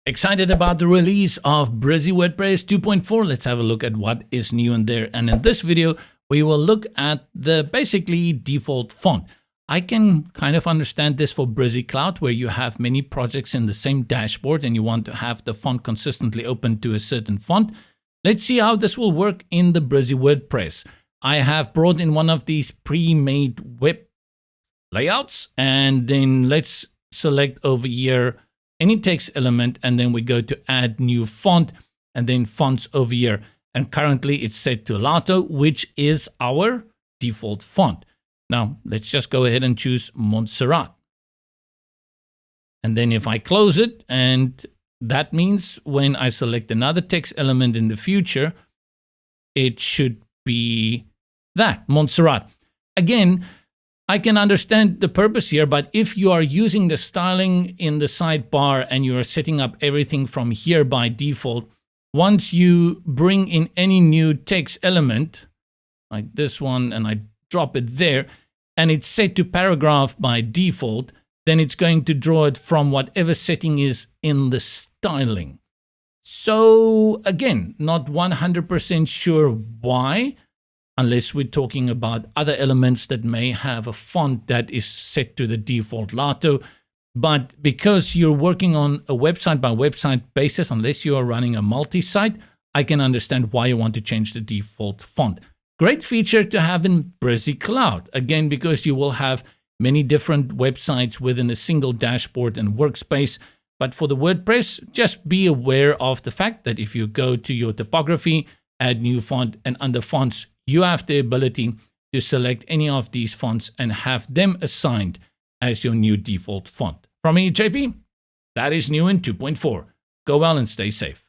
Excited about the release of Brizy WordPress 2.4. Let's have a look at what is new in there. And in this video, we will look at the basically default font. I can kind of understand this for Brizy Cloud, where you have many projects in the same dashboard and you want to have the font consistently open to a certain font. Let's see how this will work in the Brizy WordPress. I have brought in one of these pre-made web layouts, and then let's select over here any text element, and then we go to add new font, and then fonts over here. And currently it's set to Lato, which is our default font. Now let's just go ahead and choose Montserrat. And then if I close it, and that means when I select another text element in the future, it should be that, Montserrat. Again, I can understand the purpose here, but if you are using the styling in the sidebar and you are setting up everything from here by default, once you bring in any new text element, like this one, and I drop it there, and it's set to paragraph by default, then it's going to draw it from whatever setting is in the styling. So again, not 100% sure why, unless we're talking about other elements that may have a font that is set to the default Lato. But because you're working on a website by website basis, unless you are running a multi-site, I can understand why you want to change the default font. Great feature to have in Brizy Cloud. Again, because you will have many different websites within a single dashboard and workspace. But for the WordPress, just be aware of the fact that if you go to your typography, add new font, and under fonts, you have the ability to select any of these fonts and have them assigned as your new default font. From me, JP, that is new in 2.4. Go well and stay safe.